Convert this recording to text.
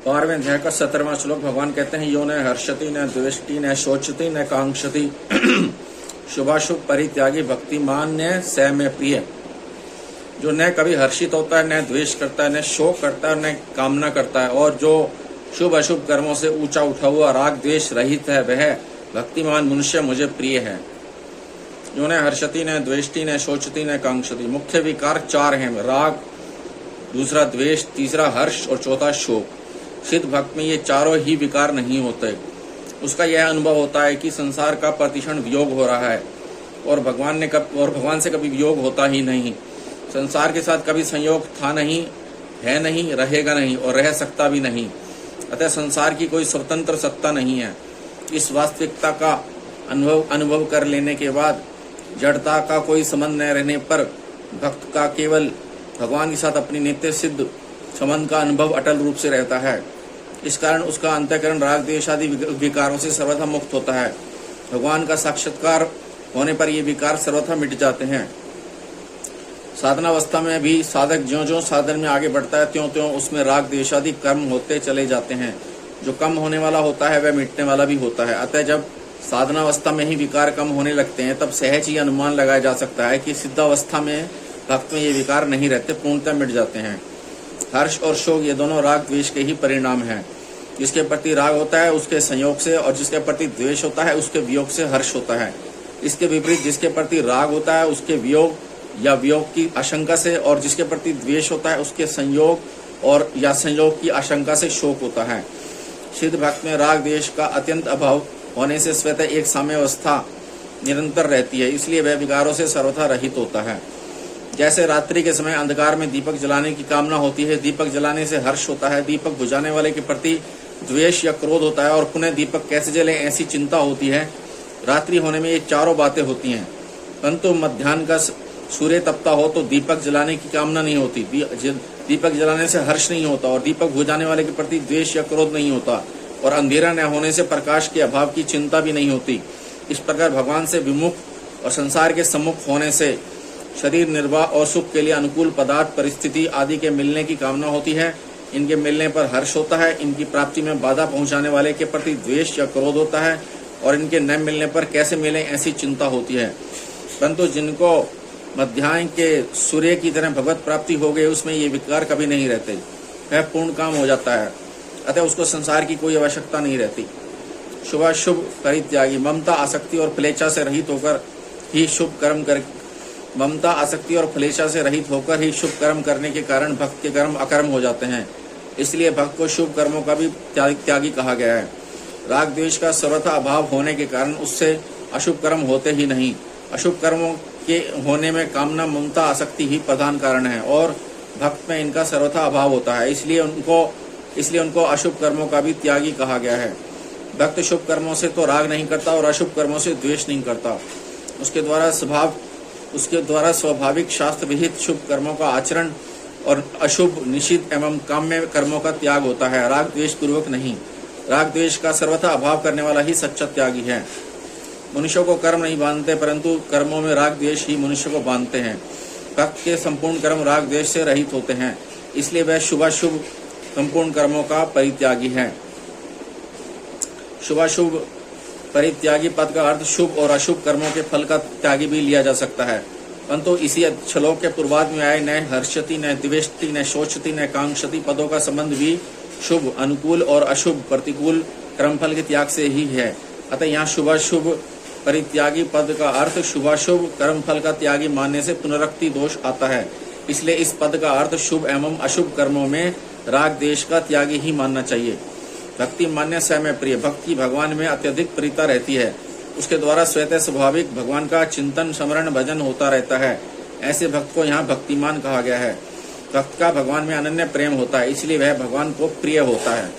12वें अध्याय का 17वां श्लोक। भगवान कहते हैं, यो न हर्षति न द्वेष्टि न शोचति न कांक्षति शुभाशुभ परित्यागी भक्तिमान न स में प्रिय। जो न कभी हर्षित होता है, न द्वेष करता है, न शोक करता है, न कामना करता है, और जो शुभ अशुभ कर्मों से ऊंचा उठा हुआ राग द्वेष रहित है, वह भक्तिमान मनुष्य मुझे प्रिय है। जो न हर्षति न द्वेष्टि न शोचति न कांक्षति। मुख्य विकार 4 हैं, राग, दूसरा द्वेष, तीसरा हर्ष और चौथा शोक। सिद्ध भक्त में ये चारों ही विकार नहीं होते। उसका यह अनुभव होता है कि संसार का प्रतिक्षण वियोग हो रहा है और भगवान से कभी वियोग होता ही नहीं। संसार के साथ कभी संयोग था नहीं, है नहीं, रहेगा नहीं और रह सकता भी नहीं। अतः संसार की कोई स्वतंत्र सत्ता नहीं है। इस वास्तविकता का अनुभव कर लेने के बाद जड़ता का कोई संबंध न रहने पर भक्त का केवल भगवान के साथ अपनी नित्य सिद्ध संबंध का अनुभव अटल रूप से रहता है। इस कारण उसका अंतःकरण राग द्वेष आदि विकारों से सर्वथा मुक्त होता है। भगवान का साक्षात्कार होने पर ये विकार सर्वथा मिट जाते हैं। साधनावस्था में भी साधक ज्यों-ज्यों साधन में आगे बढ़ता है, त्यों-त्यों उसमें राग द्वेष आदि कर्म होते चले जाते हैं। जो कम होने वाला होता है वह मिटने वाला भी होता है। अतः जब साधनावस्था में ही विकार कम होने लगते हैं, तब सहज ही अनुमान लगाया जा सकता है कि सिद्धावस्था में भक्त में ये विकार नहीं रहते, पूर्णतः मिट जाते हैं। हर्ष और शोक ये दोनों राग द्वेष के ही परिणाम हैं। जिसके प्रति राग होता है उसके संयोग से, और जिसके प्रति द्वेष होता है उसके वियोग से हर्ष होता है। इसके विपरीत जिसके प्रति राग होता है उसके वियोग या वियोग की आशंका से, और जिसके प्रति द्वेष होता है उसके संयोग और या संयोग की आशंका से शोक होता है। सिद्ध भक्त में राग द्वेष का अत्यंत अभाव होने से स्वतः एक साम्यावस्था निरंतर रहती है, इसलिए वह विकारों से सर्वथा रहित होता है। जैसे रात्रि के समय अंधकार में दीपक जलाने की कामना होती है, दीपक जलाने से हर्ष होता है, दीपक बुझाने वाले के प्रति द्वेष या क्रोध होता है और पुनः दीपक कैसे जले ऐसी चिंता होती है। रात्रि होने में ये चारों बातें होती हैं, परंतु मध्याह्न का सूर्य तपता हो तो दीपक जलाने की कामना नहीं होती, दीपक जलाने से हर्ष नहीं होता और दीपक बुझाने वाले के प्रति द्वेष या क्रोध नहीं होता, और अंधेरा न होने से प्रकाश के अभाव की चिंता भी नहीं होती। इस प्रकार भगवान से विमुख और संसार के सम्मुख होने से शरीर निर्वाह और सुख के लिए अनुकूल पदार्थ, परिस्थिति आदि के मिलने की कामना होती है। इनके मिलने पर हर्ष होता है, इनकी प्राप्ति में बाधा पहुंचाने वाले के प्रति द्वेष या क्रोध होता है, और इनके न मिलने पर कैसे मिले ऐसी चिंता होती है। परंतु जिनको मध्याह्न के सूर्य की तरह भगवत प्राप्ति हो गई, उसमें ये विकार कभी नहीं रहते, वह पूर्ण काम हो जाता है। अतः उसको संसार की कोई आवश्यकता नहीं रहती। शुभाशुभ परित्यागी ममता, आसक्ति और फ्लेच्छा से रहित होकर ही शुभ कर्म करने के कारण भक्त के कर्म अकर्म हो जाते हैं। इसलिए भक्त को शुभ कर्मों का भी त्यागी कहा गया है। राग द्वेष का सर्वथा अभाव होने के कारण उससे अशुभ कर्म होते ही नहीं। अशुभ कर्मों के होने में कामना, ममता, आसक्ति ही प्रधान कारण है और भक्त में इनका सर्वथा अभाव होता है। इसलिए उनको अशुभ कर्मों का भी त्यागी कहा गया है। भक्त शुभ कर्मों से तो राग नहीं करता और अशुभ कर्मों से द्वेष नहीं करता। उसके द्वारा स्वाभाविक शास्त्र विहित शुभ कर्मों का आचरण और अशुभ, निषिद्ध एवं काम्य कर्मों का त्याग होता है, राग द्वेष पूर्वक नहीं। राग द्वेष का सर्वथा अभाव करने वाला ही सच्चा त्यागी है। मनुष्यों को कर्म नहीं बांधते, परंतु कर्मों में राग द्वेष ही मनुष्य को बांधते हैं। भक्त के संपूर्ण कर्म राग द्वेष से रहित होते हैं, इसलिए वह शुभाशुभ संपूर्ण कर्मों का परित्यागी है। शुभाशुभ परित्यागी पद का अर्थ शुभ और अशुभ कर्मों के फल का त्यागी भी लिया जा सकता है, परंतु इसी श्लोक के पूर्वार्ध में आए न हर्षति, न द्वेष्टि, न शोचति, न कांक्षति पदों का संबंध भी शुभ, अनुकूल और अशुभ, प्रतिकूल कर्मफल के त्याग से ही है। अतः यहाँ शुभाशुभ परित्यागी पद का अर्थ शुभाशुभ कर्मफल का त्यागी मानने से पुनरुक्ति दोष आता है। इसलिए इस पद का अर्थ शुभ एवं अशुभ कर्मों में राग द्वेष का त्यागी ही मानना चाहिए। भक्ति मान्य स में प्रिय, भक्ति भगवान में अत्यधिक प्रीता रहती है। उसके द्वारा स्वतः स्वाभाविक भगवान का चिंतन, स्मरण, भजन होता रहता है। ऐसे भक्त को यहाँ भक्तिमान कहा गया है। भक्त का भगवान में अनन्य प्रेम होता है, इसलिए वह भगवान को प्रिय होता है।